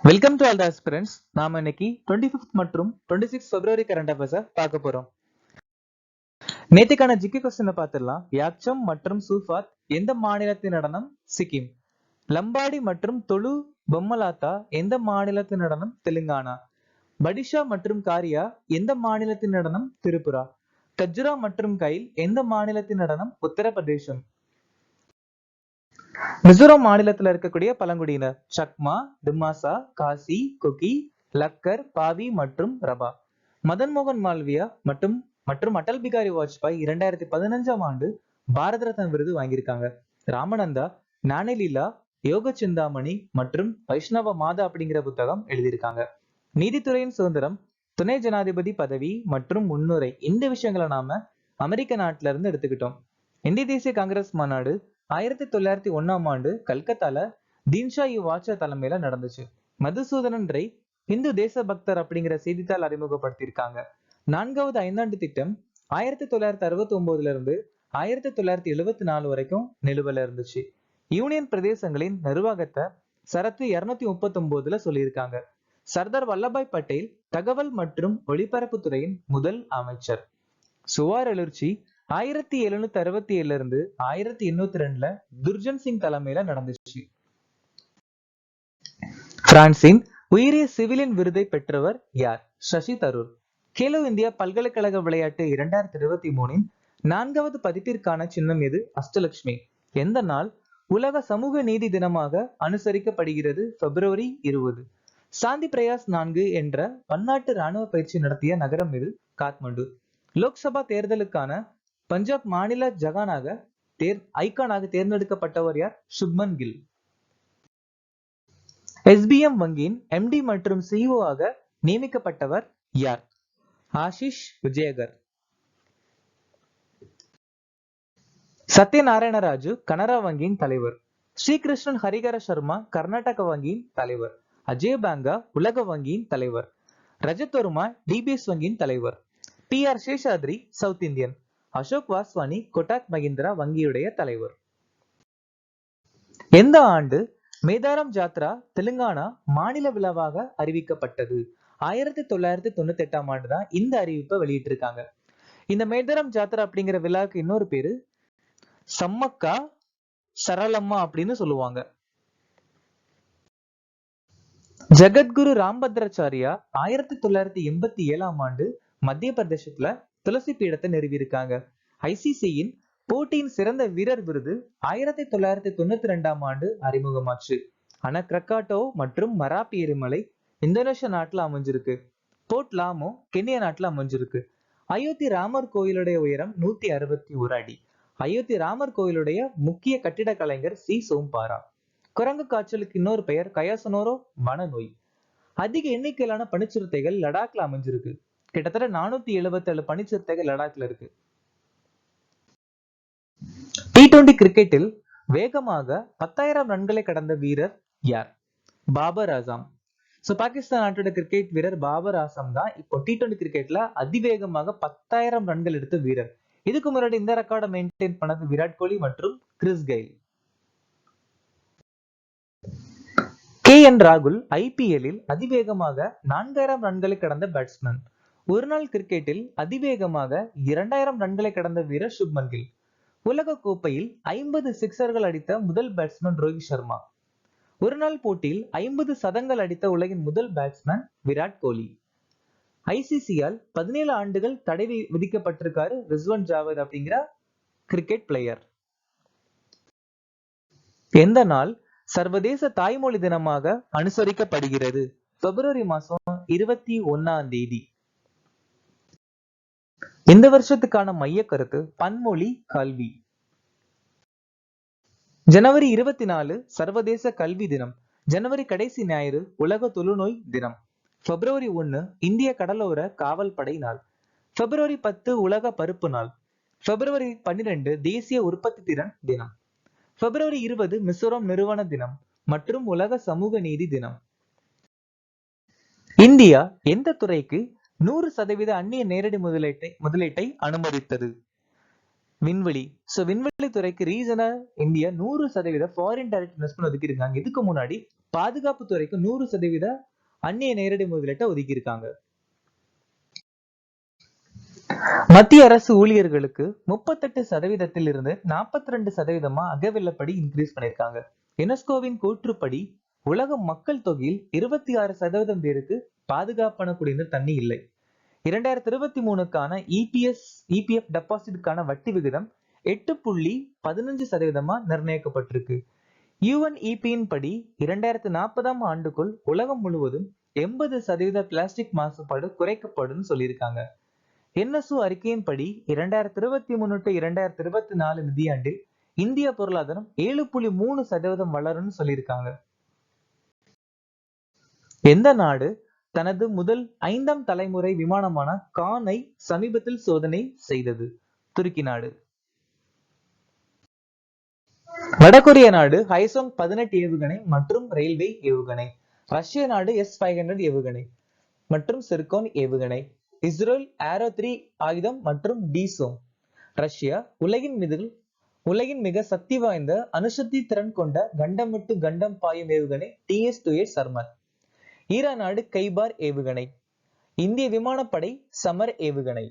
Welcome to all the aspirants. நாம இன்னைக்கு 25th மற்றும் 26 பிப்ரவரி கரண்ட் அஃபேர்ஸை பார்க்க போறோம். நேத்திக்கான ஜிகே கொஸ்டினை பார்த்துடலாம். யாக்சம் மற்றும் சூஃபாத் எந்த மாநிலத்தின் நடனம்? சிக்கிம். லம்பாடி மற்றும் தொழு பொம்மலாத்தா எந்த மாநிலத்தின் நடனம்? தெலுங்கானா. படிஷா மற்றும் காரியா எந்த மாநிலத்தின் நடனம்? திரிபுரா. கஜ்ரா மற்றும் கைல் எந்த மாநிலத்தின் நடனம்? உத்தரப்பிரதேசம். மிசோரம் மாநிலத்தில் இருக்கக்கூடிய பழங்குடியினர் சக்மா, திமாசா, காசி, குகி, லக்கர், பாவி மற்றும் ரபா. மதன் மோகன் மால்வியா மற்றும் அடல் பிகாரி வாஜ்பாய் 2015ஆம் ஆண்டு பாரத ரத்னா விருது வாங்கியிருக்காங்க. ராமநந்தா ஞானலீலா, யோக சிந்தாமணி மற்றும் வைஷ்ணவ மாதா அப்படிங்கிற புத்தகம் எழுதியிருக்காங்க. நீதித்துறையின் சுதந்திரம், துணை ஜனாதிபதி பதவி மற்றும் முன்னுரை, இந்த விஷயங்களை நாம அமெரிக்க நாட்டில இருந்து எடுத்துக்கிட்டோம். இந்திய தேசிய காங்கிரஸ் மாநாடு 1901ஆம் ஆண்டு கல்கத்தால தீன்ஷா வாச்சா தலைமையில நடந்துச்சு. மதுசூதனன் ரை இந்து தேச பக்தர் அப்படிங்கிற செய்தித்தாள் அறிமுகப்படுத்தியிருக்காங்க. 4வது ஐந்தாண்டு திட்டம் 1969 இருந்து 1974 வரைக்கும் நிலுவையில இருந்துச்சு. யூனியன் பிரதேசங்களின் நிர்வாகத்தை சரத்து 239 சொல்லியிருக்காங்க. சர்தார் வல்லபாய் பட்டேல் தகவல் மற்றும் ஒளிபரப்புத்துறையின் முதல் அமைச்சர். சுவார் எழுச்சி 1767 இருந்து 1802 துர்ஜன் சிங் தலைமையில நடந்துச்சு. பிரான்சின் உயரிய சிவிலியன் விருதை பெற்றவர் யார்? சசி தரூர். கேலோ இந்தியா பல்கலைக்கழக விளையாட்டு 2023 4வது பதிப்பிற்கான சின்னம் எது? அஷ்டலட்சுமி. எந்த நாள் உலக சமூக நீதி தினமாக அனுசரிக்கப்படுகிறது? பிப்ரவரி 20. சாந்தி பிரயாஸ் 4 என்ற பன்னாட்டு ராணுவ பயிற்சி நடத்திய நகரம் எது? காத்மண்டு. லோக்சபா தேர்தலுக்கான பஞ்சாப் மாநில ஐகானாக தேர்ந்தெடுக்கப்பட்டவர் யார்? சுப்மன் கில். SBM வங்கியின் MD மற்றும் CEO ஆக நியமிக்கப்பட்டவர் யார்? ஆஷிஷ் விஜயகர். சத்யநாராயண ராஜு கனரா வங்கியின் தலைவர். ஸ்ரீகிருஷ்ணன் ஹரிகர சர்மா கர்நாடக வங்கியின் தலைவர். அஜய் பாங்கா உலக வங்கியின் தலைவர். ரஜத் வர்மா DBS வங்கியின் தலைவர். PR Seshadri south Indian. Ashok Vaswani Kotak Mahindra வங்கியுடைய தலைவர். எந்த ஆண்டு மேதாரம் ஜாத்ரா தெலுங்கானா மாநில விழாவாக அறிவிக்கப்பட்டது? 1998ஆம் ஆண்டு தான் இந்த அறிவிப்பை வெளியிட்டிருக்காங்க. இந்த மேதாரம் ஜாத்ரா அப்படிங்கிற விழாவுக்கு இன்னொரு பேரு சம்மக்கா சரளம்மா அப்படின்னு சொல்லுவாங்க. ஜகத்குரு ராம்பத்ராச்சாரியா 1987ஆம் ஆண்டு மத்திய பிரதேசத்துல துளசி பீடத்தை நிறுவியிருக்காங்க. ICCயின் போட்டியின் சிறந்த வீரர் விருது 1992ஆம் ஆண்டு அறிமுகமாச்சு. ஆனா கிரக்காட்டோ மற்றும் மராப்பி எரிமலை இந்தோனேஷியா நாட்டுல அமைஞ்சிருக்கு. போர்ட் லாமோ கென்யா நாட்டுல அமைஞ்சிருக்கு. அயோத்தி ராமர் கோயிலுடைய உயரம் 161 அடி. அயோத்தி ராமர் கோயிலுடைய முக்கிய கட்டிட கலைஞர் C சோம்பாரா. குரங்கு காய்ச்சலுக்கு இன்னொரு பெயர் கயாசனோரோ வனநோய். அதிக எண்ணிக்கையிலான பனிச்சிறுத்தைகள் லடாக்ல அமைஞ்சிருக்கு. கிட்டத்தட்ட 477 பனிச்சிறுத்தைகள் லடாக்ல இருக்கு. T20 கிரிக்கெட்டில் வேகமாக 10,000 ரன்களை கடந்த வீரர் யார்? பாபர் ஆசம். பாகிஸ்தான் நாட்டோட கிரிக்கெட் வீரர் பாபர் ஆசம் தான் இப்போ T20 கிரிக்கெட்ல அதிவேகமாக 10,000 ரன்கள் எடுத்த வீரர். இதுக்கு முன்னாடி இந்த ரெக்கார்டை மெயின்டைன் பண்ணது விராட் கோலி மற்றும் கிறிஸ் கெயில். KN ராகுல் IPL-இல் அதிவேகமாக 4,000 ரன்களை கடந்த பேட்ஸ்மேன். ஒருநாள் கிரிக்கெட்டில் அதிவேகமாக 2,000 ரன்களை கடந்த வீரர் சுப்மன் கில். உலக கோப்பையில் 50 சிக்சர்கள் அடித்த முதல் பேட்ஸ்மேன் ரோஹித் சர்மா. ஒருநாள் போட்டியில் 50 சதங்கள் அடித்த உலகின் முதல் பேட்ஸ்மேன் விராட் கோலி. ICC-யால் 17 ஆண்டுகள் தடை விதிக்கப்பட்டிருக்காரு ரிஸ்வான் ஜாவேத் அப்படிங்கிற கிரிக்கெட் பிளேயர். எந்த நாள் சர்வதேச தாய்மொழி தினமாக அனுசரிக்கப்படுகிறது? பிப்ரவரி மாசம் 21ஆம் தேதி. இந்த வருஷத்துக்கான மைய கருத்து பன்மொழி கல்வி. ஜனவரி 24 சர்வதேச கல்வி தினம். ஜனவரி கடைசி ஞாயிறு உலக தொழுநோய் தினம். பிப்ரவரி 1 இந்திய கடலோர காவல் படை நாள். பிப்ரவரி 10 உலக பருப்பு நாள். பிப்ரவரி 12 தேசிய உற்பத்தி திறன் தினம். பிப்ரவரி 20 மிசோரம் நிறுவன தினம் மற்றும் உலக சமூக நீதி தினம். இந்தியா எந்த துறைக்கு 100% அந்நிய நேரடி முதலீட்டை அனுமதித்தது? விண்வெளி. விண்வெளி துறைக்கு ரீஜனா இந்தியா 100% ஃபாரின் டைரக்ட் இன்வெஸ்ட்மெண்ட் ஒதுக்கி இருக்காங்க. இதுக்கு முன்னாடி பாதுகாப்பு துறைக்கு 100% அந்நிய நேரடி முதலீட்டை ஒதுக்கி இருக்காங்க. மத்திய அரசு ஊழியர்களுக்கு 38% இருந்து 42% அகவிலைப்படி இன்க்ரீஸ் பண்ணிருக்காங்க. யுனெஸ்கோவின் கூற்றுப்படி உலக மக்கள் தொகையில் 26% பேருக்கு பாதுகாப்பான குடிநீர் தண்ணி இல்லை. 2023க்கான இபிஎஃப் டெபாசிட்கான வட்டி விகிதம் 8.15% நிர்ணயிக்கப்பட்டிருக்கு. யுஎன்இபியின் படி 2040 ஆண்டுக்குள் உலகம் முழுவதும் 80% பிளாஸ்டிக் மாசுபாடு குறைக்கப்படும் சொல்லியிருக்காங்க. என்எஸ்ஓ அறிக்கையின் படி 2023 to 2024 நிதியாண்டில் இந்திய பொருளாதாரம் 7.3% வளரும்னு சொல்லியிருக்காங்க. எந்த நாடு தனது முதல் 5ஆம் தலைமுறை விமானமான கானை சமீபத்தில் சோதனை செய்தது? துருக்கி நாடு. வடகொரிய நாடு ஹைசோங் 18 ஏவுகணை மற்றும் ரயில்வே ஏவுகணை. ரஷ்ய நாடு S-500 ஏவுகணை மற்றும் சிர்கோன் ஏவுகணை. இஸ்ரேல் ஆரோ 3 ஆயுதம் மற்றும் டிசோம். ரஷ்யா உலகின் மிக சக்தி வாய்ந்த அணுசக்தி திறன் கொண்ட கண்டம் விட்டு கண்டம் பாயும் ஏவுகணை TS-2A சர்மத். ஈரான் நாடு கைபார் ஏவுகணை. இந்திய விமானப்படை சமர் ஏவுகணை.